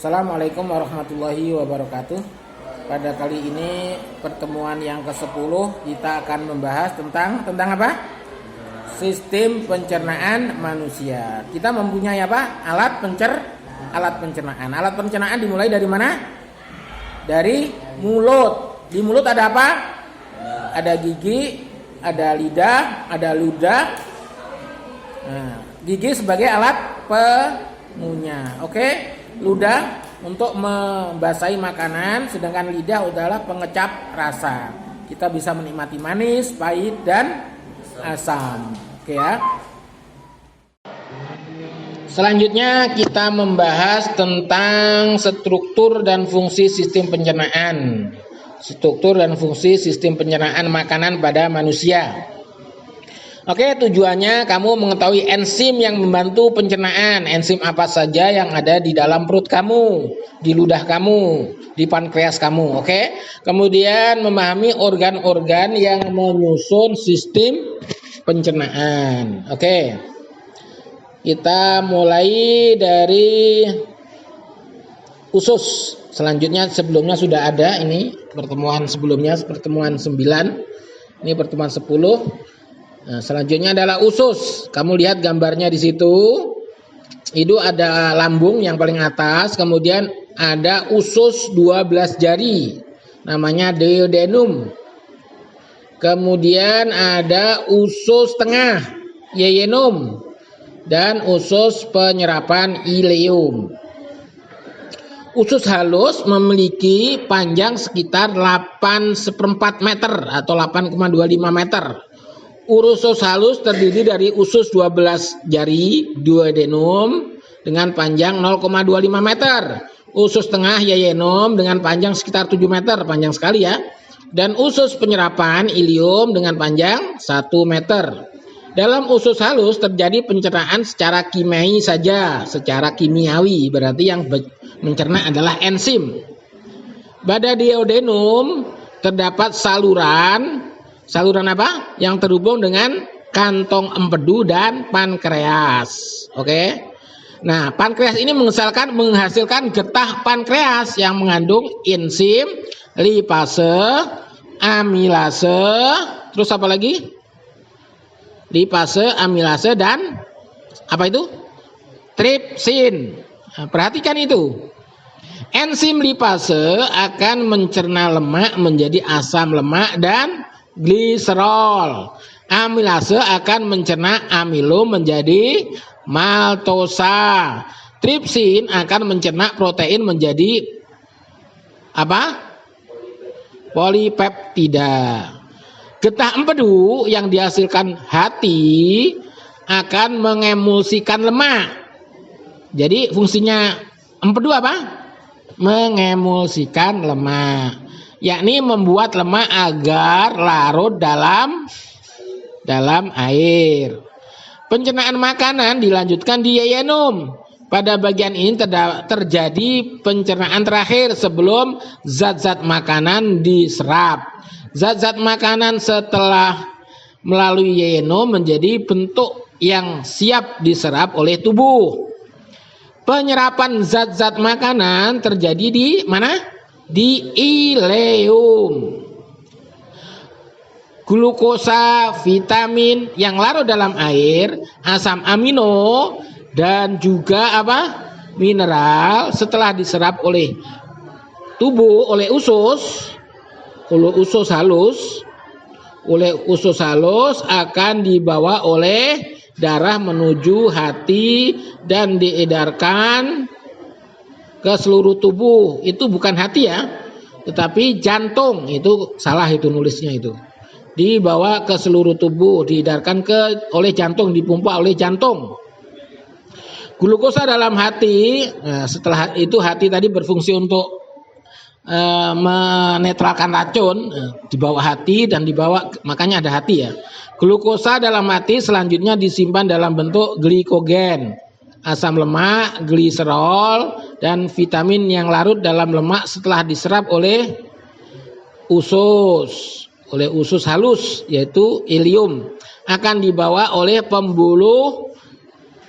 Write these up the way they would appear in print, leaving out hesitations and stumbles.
Assalamualaikum warahmatullahi wabarakatuh. Pada kali ini pertemuan yang ke-10 kita akan membahas tentang apa? Sistem pencernaan manusia. Kita mempunyai apa? Alat pencernaan. Alat pencernaan dimulai dari mana? Dari mulut. Di mulut ada apa? Ada gigi, ada lidah, ada ludah. Nah, gigi sebagai alat pengunyah. Oke? Ludah untuk membasahi makanan, sedangkan lidah adalah pengecap rasa. Kita bisa menikmati manis, pahit, dan asam. Oke ya. Selanjutnya kita membahas tentang struktur dan fungsi sistem pencernaan. Struktur dan fungsi sistem pencernaan makanan pada manusia. Oke, tujuannya kamu mengetahui enzim yang membantu pencernaan. Enzim apa saja yang ada di dalam perut kamu, di ludah kamu, di pankreas kamu. Oke. Kemudian memahami organ-organ yang menyusun sistem pencernaan. Oke. Kita mulai dari usus. Selanjutnya sebelumnya sudah ada ini pertemuan sebelumnya, pertemuan 9. Ini pertemuan 10. Nah, selanjutnya adalah usus. Kamu lihat gambarnya di situ. Itu ada lambung yang paling atas, kemudian ada usus 12 jari. Namanya duodenum. Kemudian ada usus tengah, yeyunum, dan usus penyerapan ileum. Usus halus memiliki panjang sekitar 8,4 meter atau 8,25 meter. Usus halus terdiri dari usus 12 jari, duodenum, dengan panjang 0,25 meter. Usus tengah, yeyunum, dengan panjang sekitar 7 meter, panjang sekali ya. Dan usus penyerapan, ileum, dengan panjang 1 meter. Dalam usus halus terjadi pencernaan secara kimiawi saja, secara kimiawi, berarti yang mencerna adalah enzim. Pada duodenum terdapat saluran apa? Yang terhubung dengan kantong empedu dan pankreas. Oke. Nah, pankreas ini menghasilkan getah pankreas yang mengandung enzim, lipase, amilase, terus apa lagi? Lipase, amilase, dan apa itu? Tripsin. Nah, perhatikan itu. Enzim lipase akan mencerna lemak menjadi asam lemak dan gliserol. Amilase akan mencerna amilum menjadi maltosa. Tripsin akan mencerna protein menjadi apa? Polipeptida. Getah empedu yang dihasilkan hati akan mengemulsikan lemak. Jadi fungsinya empedu apa? Mengemulsikan lemak, yakni membuat lemak agar larut dalam air. Pencernaan makanan dilanjutkan di yeyunum. Pada bagian ini terjadi pencernaan terakhir sebelum zat-zat makanan diserap. Zat-zat makanan setelah melalui yeyunum menjadi bentuk yang siap diserap oleh tubuh. Penyerapan zat-zat makanan terjadi di mana? Di ileum. Glukosa, vitamin yang larut dalam air, asam amino, dan juga apa? Mineral setelah diserap oleh tubuh, oleh usus halus akan dibawa oleh darah menuju hati dan diedarkan ke seluruh tubuh. Itu bukan hati ya, tetapi jantung. Itu salah, itu nulisnya itu. Dibawa ke seluruh tubuh, diedarkan oleh jantung, dipompa oleh jantung. Glukosa dalam hati, nah, setelah itu hati tadi berfungsi untuk menetralkan racun, dibawa hati dan dibawa, makanya ada hati ya. Glukosa dalam hati selanjutnya disimpan dalam bentuk glikogen, asam lemak, gliserol, dan vitamin yang larut dalam lemak setelah diserap oleh usus halus, yaitu ileum, akan dibawa oleh pembuluh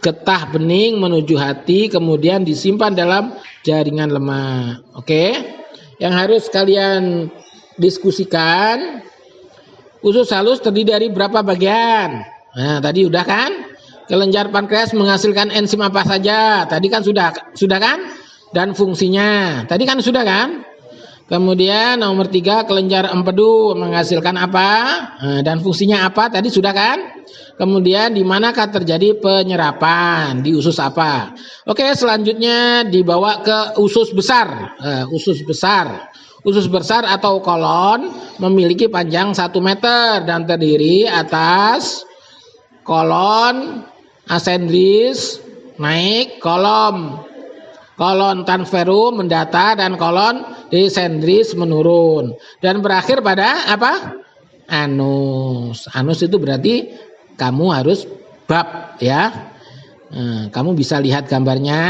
getah bening menuju hati, kemudian disimpan dalam jaringan lemak. Oke? Yang harus kalian diskusikan, usus halus terdiri dari berapa bagian? Nah, tadi udah kan? Kelenjar pankreas menghasilkan enzim apa saja? Tadi kan sudah kan? Dan fungsinya. Tadi kan sudah kan? Kemudian nomor 3, kelenjar empedu menghasilkan apa? Nah, dan fungsinya apa? Tadi sudah kan? Kemudian di manakah terjadi penyerapan? Di usus apa? Oke, selanjutnya dibawa ke usus besar. Usus besar. Usus besar atau kolon memiliki panjang 1 meter dan terdiri atas kolon ascendis naik, kolon transferum mendatar, dan kolon descendris menurun, dan berakhir pada apa? Anus. Anus itu berarti kamu harus bab ya. Nah, kamu bisa lihat gambarnya.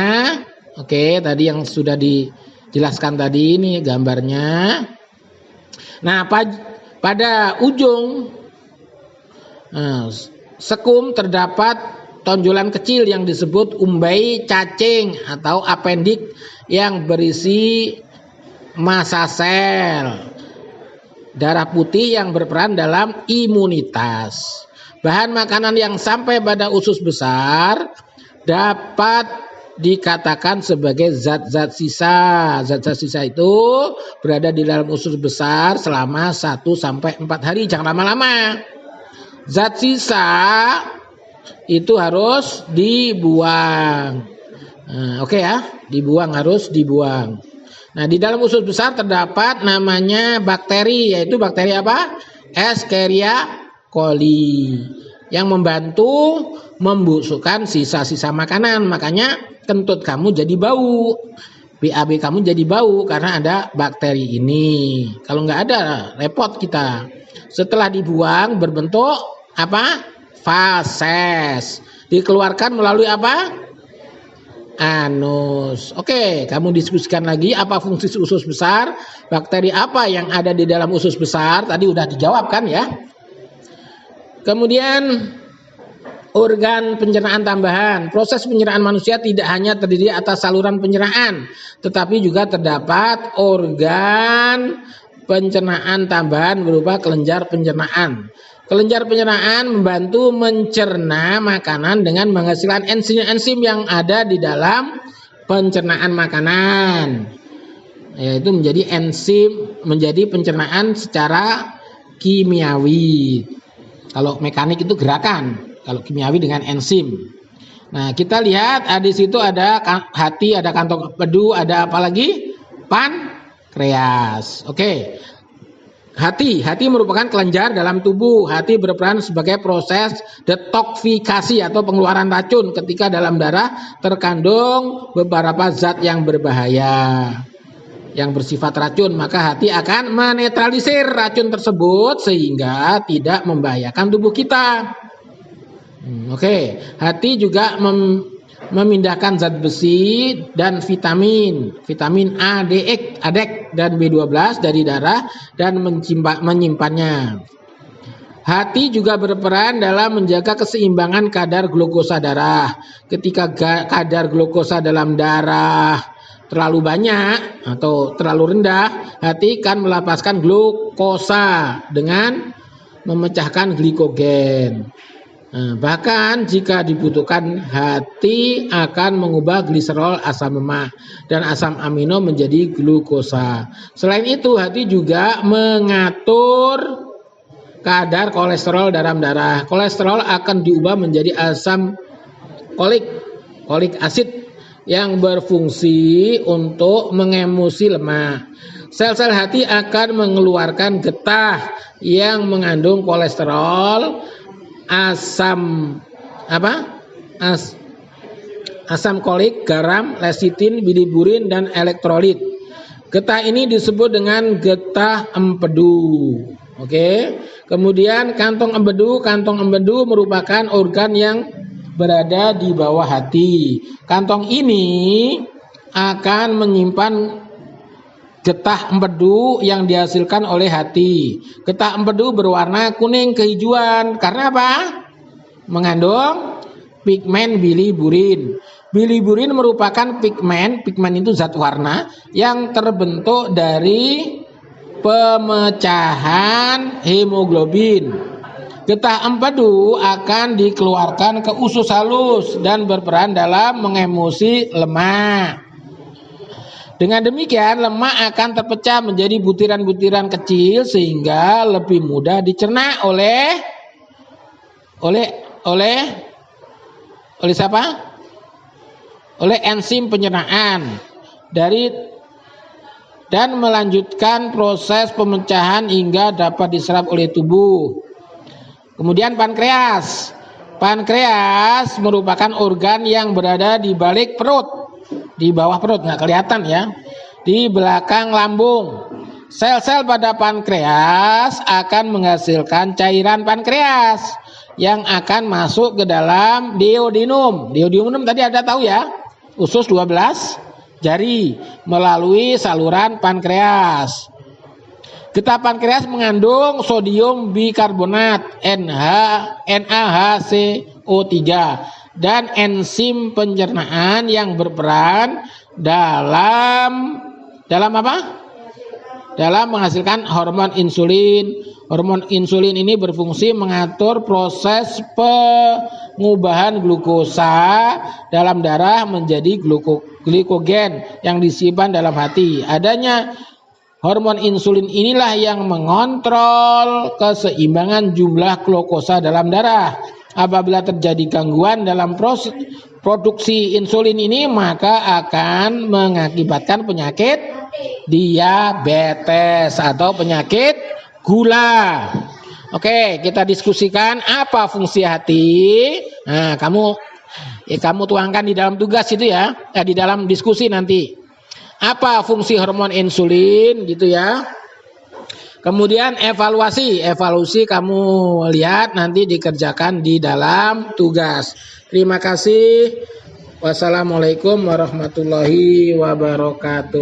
Oke, tadi yang sudah dijelaskan tadi ini gambarnya. Nah, pada ujung sekum terdapat tonjolan kecil yang disebut umbai cacing atau apendik yang berisi massa sel darah putih yang berperan dalam imunitas. Bahan makanan yang sampai pada usus besar dapat dikatakan sebagai zat-zat sisa. Zat-zat sisa itu berada di dalam usus besar selama 1-4 hari, jangan lama-lama. Zat sisa itu harus dibuang. Oke ya, harus dibuang. Nah, di dalam usus besar terdapat namanya bakteri, yaitu bakteri apa? Escherichia coli, yang membantu membusukkan sisa-sisa makanan. Makanya kentut kamu jadi bau, BAB kamu jadi bau karena ada bakteri ini. Kalau nggak ada, repot kita. Setelah dibuang berbentuk apa? Fases. Dikeluarkan melalui apa? Anus. Oke, kamu diskusikan lagi apa fungsi usus besar, bakteri apa yang ada di dalam usus besar. Tadi udah dijawab kan ya. Kemudian organ pencernaan tambahan. Proses pencernaan manusia tidak hanya terdiri atas saluran pencernaan, tetapi juga terdapat organ pencernaan tambahan berupa kelenjar pencernaan. Kelenjar pencernaan membantu mencerna makanan dengan menghasilkan enzim-enzim yang ada di dalam pencernaan makanan. Yaitu menjadi pencernaan secara kimiawi. Kalau mekanik itu gerakan, kalau kimiawi dengan enzim. Nah, kita lihat di situ ada hati, ada kantong empedu, ada apa lagi? Pankreas. Oke. Hati merupakan kelenjar dalam tubuh. Hati berperan sebagai proses detoksifikasi atau pengeluaran racun ketika dalam darah terkandung beberapa zat yang berbahaya, yang bersifat racun. Maka hati akan menetralisir racun tersebut sehingga tidak membahayakan tubuh kita. Oke. Hati juga memindahkan zat besi dan vitamin A, D, dan B12 dari darah dan menyimpannya. Hati juga berperan dalam menjaga keseimbangan kadar glukosa darah. Ketika kadar glukosa dalam darah terlalu banyak atau terlalu rendah, hati akan melepaskan glukosa dengan memecahkan glikogen. Bahkan jika dibutuhkan, hati akan mengubah gliserol asam lemak dan asam amino menjadi glukosa. Selain itu, hati juga mengatur kadar kolesterol dalam darah. Kolesterol akan diubah menjadi asam kolik asid yang berfungsi untuk mengemulsi lemak. Sel-sel hati akan mengeluarkan getah yang mengandung kolesterol, asam kolik, garam, lesitin, bilirubiin, dan elektrolit. Getah ini disebut dengan getah empedu. Oke. Kemudian kantong empedu merupakan organ yang berada di bawah hati. Kantong ini akan menyimpan getah empedu yang dihasilkan oleh hati. Getah empedu berwarna kuning kehijauan. Karena apa? Mengandung pigmen biliburin. Biliburin merupakan pigmen itu zat warna yang terbentuk dari pemecahan hemoglobin. Getah empedu akan dikeluarkan ke usus halus dan berperan dalam mengemulsi lemak. Dengan demikian lemak akan terpecah menjadi butiran-butiran kecil sehingga lebih mudah dicerna oleh siapa? Oleh enzim pencernaan dan melanjutkan proses pemecahan hingga dapat diserap oleh tubuh. Kemudian pankreas. Pankreas merupakan organ yang berada di balik perut, di bawah perut, nggak kelihatan ya, di belakang lambung. Sel-sel pada pankreas akan menghasilkan cairan pankreas yang akan masuk ke dalam duodenum. Duodenum tadi ada tahu ya, usus 12 jari melalui saluran pankreas. Getah pankreas mengandung sodium bikarbonat NaHCO3 dan enzim pencernaan yang berperan dalam apa? Dalam menghasilkan hormon insulin. Hormon insulin ini berfungsi mengatur proses pengubahan glukosa dalam darah menjadi glikogen yang disimpan dalam hati. Adanya hormon insulin inilah yang mengontrol keseimbangan jumlah glukosa dalam darah. Apabila terjadi gangguan dalam proses produksi insulin ini, maka akan mengakibatkan penyakit diabetes atau penyakit gula. Oke, kita diskusikan apa fungsi hati. Nah, kamu tuangkan di dalam tugas itu ya, di dalam diskusi nanti. Apa fungsi hormon insulin gitu ya. Kemudian evaluasi kamu lihat nanti dikerjakan di dalam tugas. Terima kasih. Wassalamualaikum warahmatullahi wabarakatuh.